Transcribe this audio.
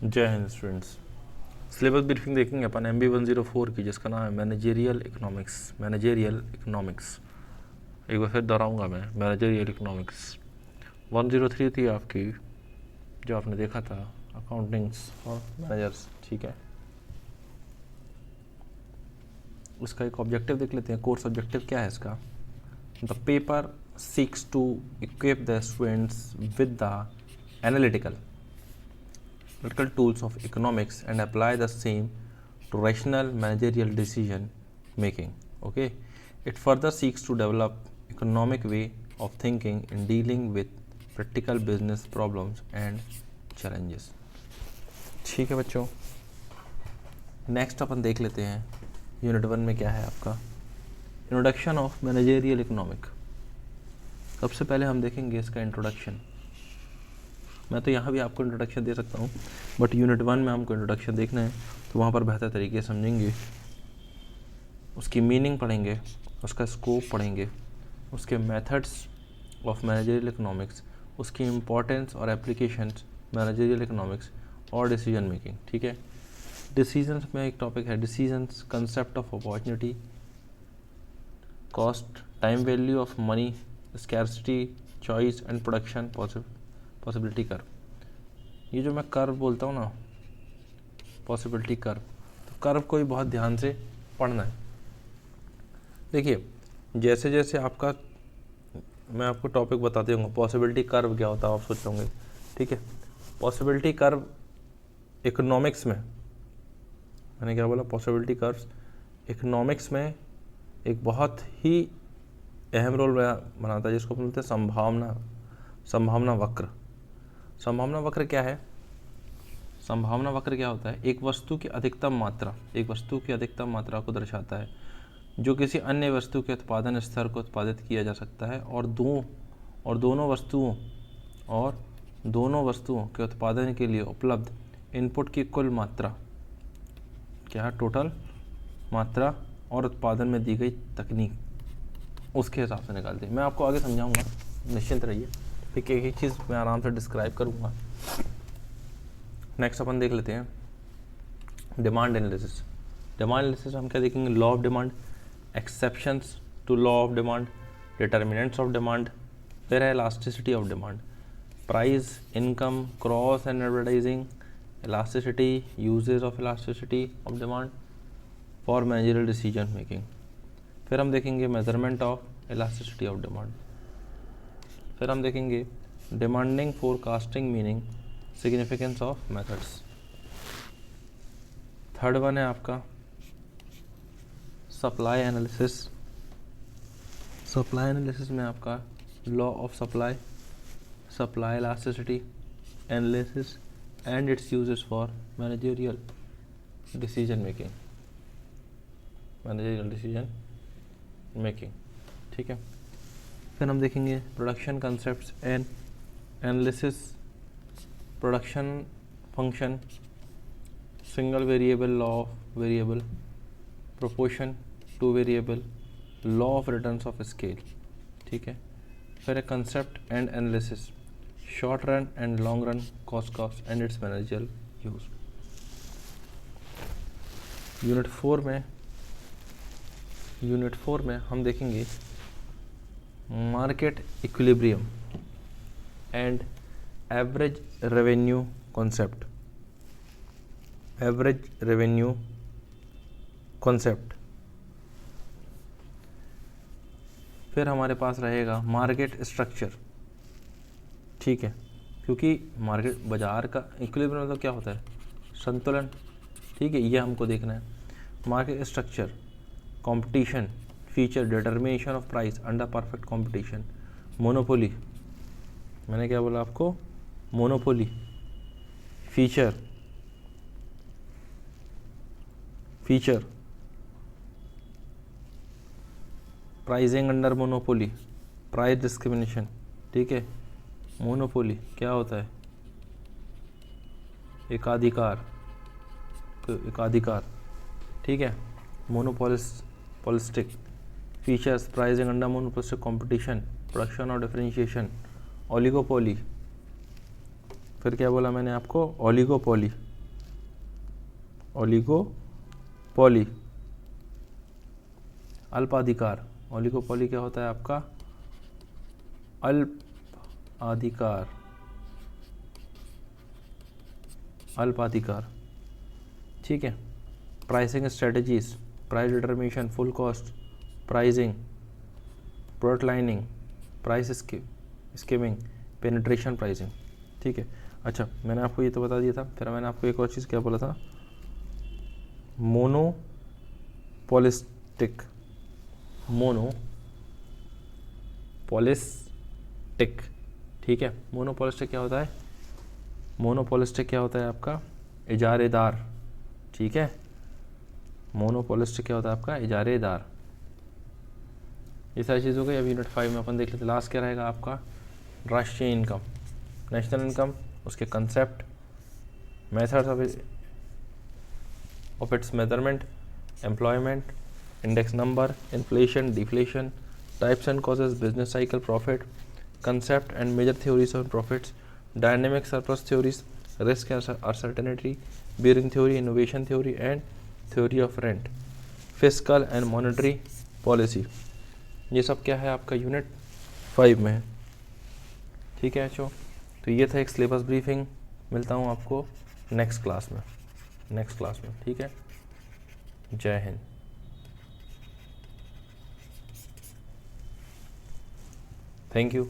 जय Hind students. Syllabus briefing देखेंगे अपन MB 104 की, जिसका नाम है मैनेजेरियल इकोनॉमिक्स। एक बार फिर दोहराऊंगा मैं, मैनेजेरियल इकोनॉमिक्स 103 थी आपकी, जो आपने देखा था अकाउंटिंग्स और मैनेजर्स। ठीक है, उसका एक ऑब्जेक्टिव देख लेते हैं। कोर्स ऑब्जेक्टिव क्या है इसका? The paper seeks to equip the students with the analytical tools of economics and apply the same to rational managerial decision making. Okay, it further seeks to develop economic way of thinking in dealing with practical business problems and challenges. ठीक है बच्चों, next अपन देख लेते हैं unit 1 में क्या है आपका इंट्रोडक्शन ऑफ मैनेजेरियल इकोनॉमिक। सबसे पहले हम देखेंगे इसका इंट्रोडक्शन। मैं तो यहाँ भी आपको इंट्रोडक्शन दे सकता हूँ, बट यूनिट 1 में हमको इंट्रोडक्शन देखना है, तो वहाँ पर बेहतर तरीके से समझेंगे, उसकी मीनिंग पढ़ेंगे, उसका स्कोप पढ़ेंगे, उसके मेथड्स ऑफ मैनेजरियल इकोनॉमिक्स, उसकी इम्पोर्टेंस और एप्लीकेशंस मैनेजरियल इकोनॉमिक्स और डिसीजन मेकिंग। ठीक है, डिसीजंस में एक टॉपिक है decisions, concept of opportunity, cost, time value of money, scarcity, choice and production possibility curve. ये जो मैं कर्व बोलता हूँ ना, पॉसिबिलिटी कर्व, तो कर्व को भी बहुत ध्यान से पढ़ना है। देखिए, जैसे जैसे आपका मैं आपको टॉपिक बताते हूँ, पॉसिबिलिटी कर्व क्या होता है आप सोच होंगे। ठीक है, पॉसिबिलिटी कर्व इकोनॉमिक्स में, मैंने क्या बोला, पॉसिबिलिटी कर्व्स इकोनॉमिक्स में एक बहुत ही अहम रोल बनाता है, जिसको बोलते हैं संभावना वक्र। संभावना वक्र क्या है? संभावना वक्र क्या होता है? एक वस्तु की अधिकतम मात्रा को दर्शाता है, जो किसी अन्य वस्तु के उत्पादन स्तर को उत्पादित किया जा सकता है, और दोनों वस्तुओं के उत्पादन के लिए उपलब्ध इनपुट की कुल मात्रा क्या है, टोटल मात्रा, और उत्पादन में दी गई तकनीक, उसके हिसाब से निकालते हैं। मैं आपको आगे समझाऊंगा, निश्चिंत रहिए, फिर एक एक चीज़ मैं आराम से डिस्क्राइब करूंगा। नेक्स्ट अपन देख लेते हैं डिमांड एनालिसिस। डिमांड एनालिसिस हम क्या देखेंगे? Law of demand, exceptions to law of demand, determinants of demand, फिर है elasticity of demand, price, income, cross and advertising, elasticity, uses of elasticity of demand for managerial decision making. फिर हम देखेंगे measurement of elasticity of demand. फिर हम देखेंगे demanding, forecasting, meaning, significance of methods. Third one है आपका supply analysis. Supply analysis में आपका law of supply, supply elasticity analysis and it's uses for managerial decision making. ठीक है, फिर हम देखेंगे production concepts and analysis, production function, single variable, law of variable, proportion two variable, law of returns of scale. ठीक है, फिर है concept and analysis, short run and long run cost and it's managerial use. Unit 4 में हम देखेंगे market equilibrium and average revenue concept. फिर हमारे पास रहेगा मार्केट स्ट्रक्चर। ठीक है, क्योंकि मार्केट बाजार का इक्विलिब्रियम मतलब क्या होता है? संतुलन। ठीक है, ये हमको देखना है। Market structure, competition, feature, determination of price under perfect competition, monopoly, मैंने क्या बोला आपको? Monopoly, feature, pricing under monopoly, price discrimination. ठीक है, मोनोपोली क्या होता है? एकाधिकार। ठीक है, monopolistic, features, pricing under monopolistic competition, production और डिफरेंशिएशन, ओलिगोपोली। फिर क्या बोला मैंने आपको? Oligopoly, oligopoly. अल्पाधिकार, ओलिगोपोली क्या होता है आपका? अल्पाधिकार, अल्पाधिकार, ठीक है। Pricing strategies, price determination, full cost pricing, product lining, price skimming, penetration pricing, ठीक है। अच्छा, मैंने आपको ये तो बता दिया था, फिर मैंने आपको एक और चीज़ क्या बोला था? मोनोपोलिस्टिक, मोनोपोलिस्टिक, ठीक है। मोनोपोलिस्टिक क्या होता है? मोनोपोलिस्टिक क्या होता है आपका? इजारेदार, ठीक है। मोनोपोलिस्टिक क्या होता है आपका? इजारेदार। ये सारी चीज़ हो गई। अब यूनिट 5 में अपन देख लेते हैं, लास्ट क्या रहेगा आपका? राष्ट्रीय इनकम, नेशनल इनकम, उसके concept, methods of its measurement, employment, index number, inflation, deflation, types and causes, business cycle, profit, concept and major theories on profits, dynamic surplus theories, risk uncertainty, bearing theory, innovation theory and theory of rent, fiscal and monetary policy. ये सब क्या है आपका? Unit 5 में है, ठीक है बच्चों। तो ये था एक सिलेबस ब्रीफिंग। मिलता हूँ आपको नेक्स्ट क्लास में, ठीक है। जय हिंद। Thank you.